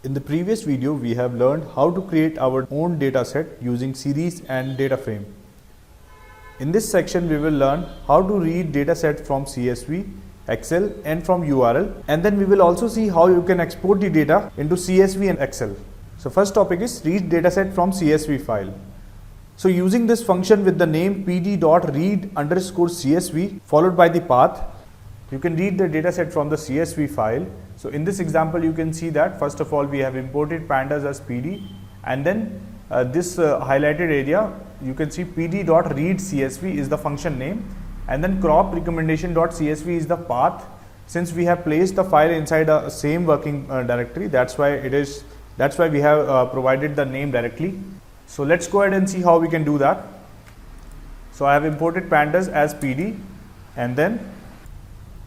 In the previous video, we have learned how to create our own dataset using series and data frame. In this section, we will learn how to read dataset from CSV, Excel and from URL, and then we will also see how you can export the data into CSV and Excel. So first topic is read dataset from CSV file. So using this function with the name pd.read_CSV followed by the path, you can read the dataset from the CSV file. So in this example, you can see that first of all we have imported pandas as pd, and then this highlighted area you can see pd.read_CSV is the function name, and then crop recommendation.csv is the path. Since we have placed the file inside a same working directory, that's why we have provided the name directly. So let's go ahead and see how we can do that. So I have imported pandas as pd, and then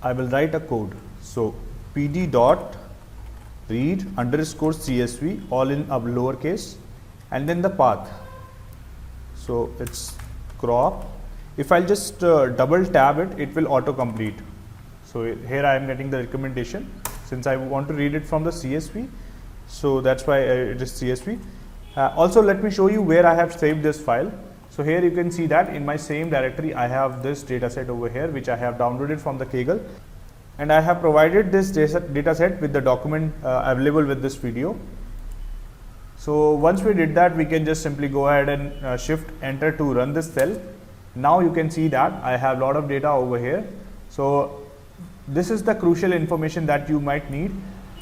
I will write a code. So pd.read_CSV all in a lowercase, and then the path. So it's crop. If I'll just double tab it, it will auto complete. So here I am getting the recommendation since I want to read it from the CSV. So that's why it is CSV. Also, let me show you where I have saved this file. So here you can see that in my same directory I have this dataset over here which I have downloaded from the Kaggle, and I have provided this dataset with the document available with this video. So once we did that, we can just simply go ahead and shift enter to run this cell. Now you can see that I have a lot of data over here. So this is the crucial information that you might need.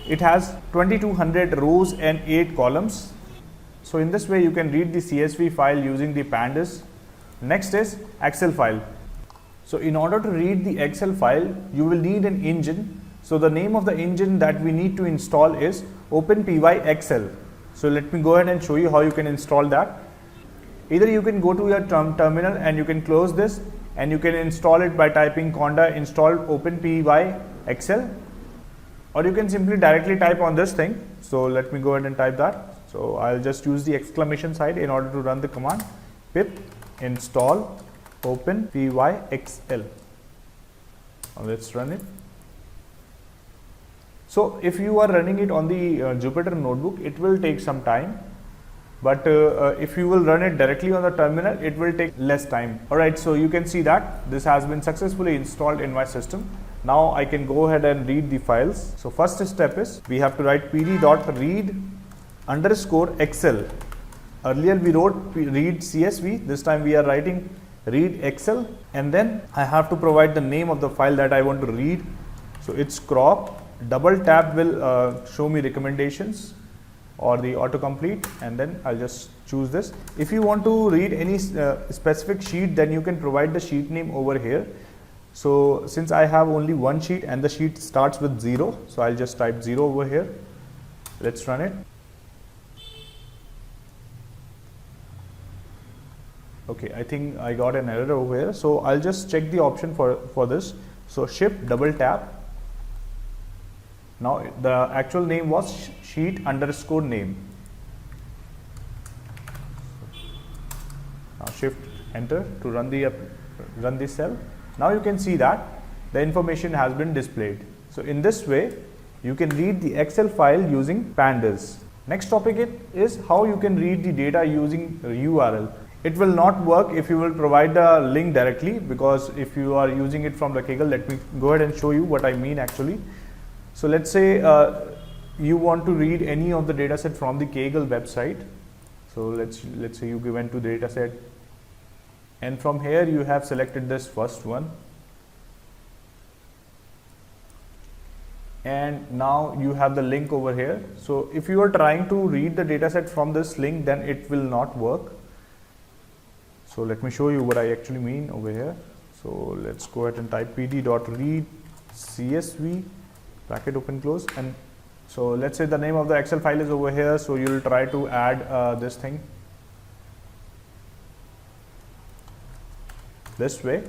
It has 2200 rows and 8 columns. So in this way you can read the CSV file using the pandas. Next is Excel file. So in order to read the Excel file, you will need an engine. So the name of the engine that we need to install is OpenPyXL. So let me go ahead and show you how you can install that. Either you can go to your terminal and you can close this, and you can install it by typing conda install OpenPyXL, or you can simply directly type on this thing. So let me go ahead and type that. So I'll just use the exclamation sign in order to run the command pip install OpenPyXL. Now let's run it. So if you are running it on the Jupyter notebook, it will take some time, but if you will run it directly on the terminal, it will take less time. Alright, so you can see that this has been successfully installed in my system. Now I can go ahead and read the files. So first step is we have to write pd.read_Excel. Earlier we wrote read CSV, this time we are writing read Excel, and then I have to provide the name of the file that I want to read. So it's crop. Double tab will show me recommendations or the autocomplete, and then I'll just choose this. If you want to read any specific sheet, then you can provide the sheet name over here. So since I have only one sheet and the sheet starts with 0, so I'll just type 0 over here. Let's run it. Okay, I think I got an error over here. So I'll just check the option for this. So shift double tap. Now the actual name was sheet_name. Now shift enter to run the cell. Now you can see that the information has been displayed. So in this way you can read the Excel file using pandas. Next topic is how you can read the data using URL. It will not work if you will provide the link directly, because if you are using it from the Kaggle, let me go ahead and show you what I mean actually. So let's say you want to read any of the dataset from the Kaggle website. So let's say you went to the dataset, and from here you have selected this first one, and now you have the link over here. So if you are trying to read the dataset from this link, then it will not work. So let me show you what I actually mean over here. So let's go ahead and type pd.read_CSV bracket open close, and so let's say the name of the Excel file is over here. So you will try to add this thing this way.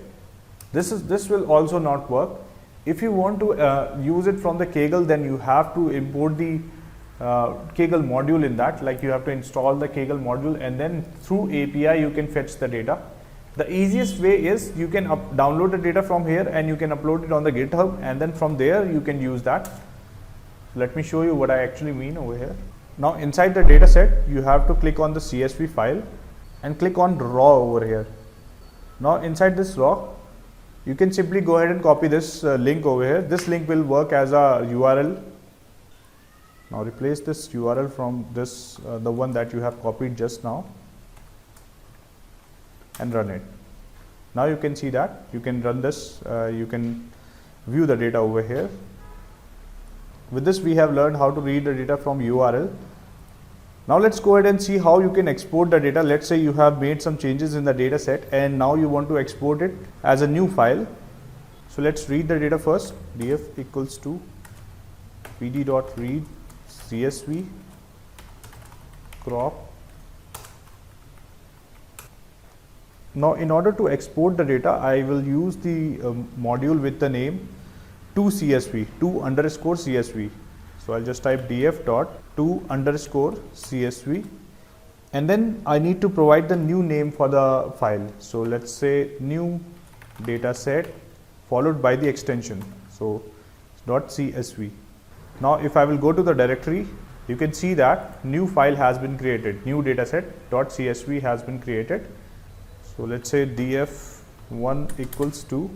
This will also not work. If you want to use it from the Kaggle, then you have to import the Kaggle module in that. Like you have to install the Kaggle module, and then through API you can fetch the data. The easiest way is you can download the data from here and you can upload it on the GitHub, and then from there you can use that. So let me show you what I actually mean over here. Now inside the data set, you have to click on the CSV file and click on raw over here. Now inside this raw, you can simply go ahead and copy this link over here. This link will work as a URL. Now replace this URL from this, the one that you have copied just now, and run it. Now you can see that you can run this, you can view the data over here. With this, we have learned how to read the data from URL. Now let's go ahead and see how you can export the data. Let's say you have made some changes in the data set and now you want to export it as a new file. So let's read the data first. df equals to pd.read csv crop. Now in order to export the data, I will use the module with the name to_csv, to_csv. So I'll just type df.to_csv, and then I need to provide the new name for the file. So let's say new dataset followed by the extension. So .csv. Now if I will go to the directory, you can see that new file has been created. New dataset.csv has been created. So let's say df1 equals to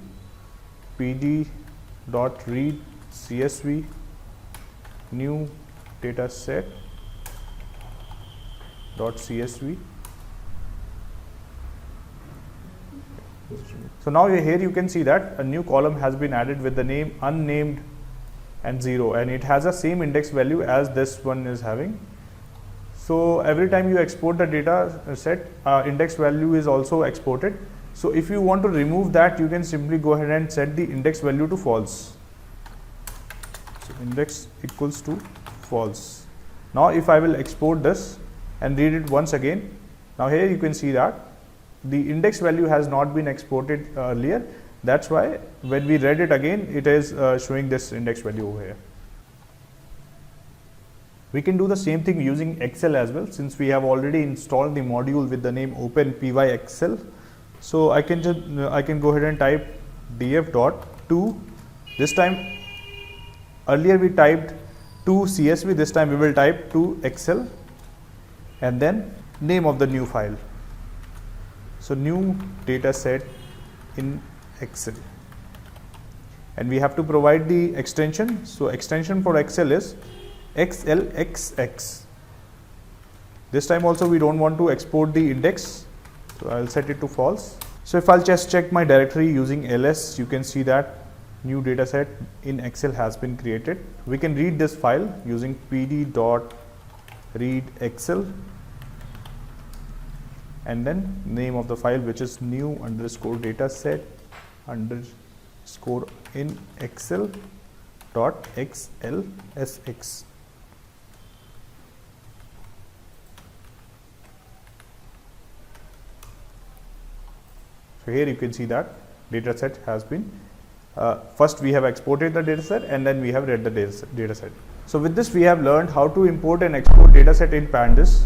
pd.read csv new dataset.csv. So now here you can see that a new column has been added with the name unnamed and 0, and it has the same index value as this one is having. So every time you export the data set, index value is also exported. So if you want to remove that, you can simply go ahead and set the index value to false. So index equals to false. Now if I will export this and read it once again, now here you can see that the index value has not been exported earlier. That's why when we read it again, it is showing this index value over here. We can do the same thing using Excel as well, since we have already installed the module with the name OpenPyExcel. So I can go ahead and type df.to. This time, earlier we typed to CSV, this time we will type to Excel, and then name of the new file. So new dataset in Excel, and we have to provide the extension. So extension for Excel is XLXX. This time also we don't want to export the index, so I'll set it to false. So if I'll just check my directory using ls, you can see that new dataset in Excel has been created. We can read this file using pd.read_excel, and then name of the file, which is new_dataset_in excel.xlsx. So here you can see that dataset has been, first we have exported the dataset and then we have read the dataset. So with this we have learned how to import and export dataset in Pandas.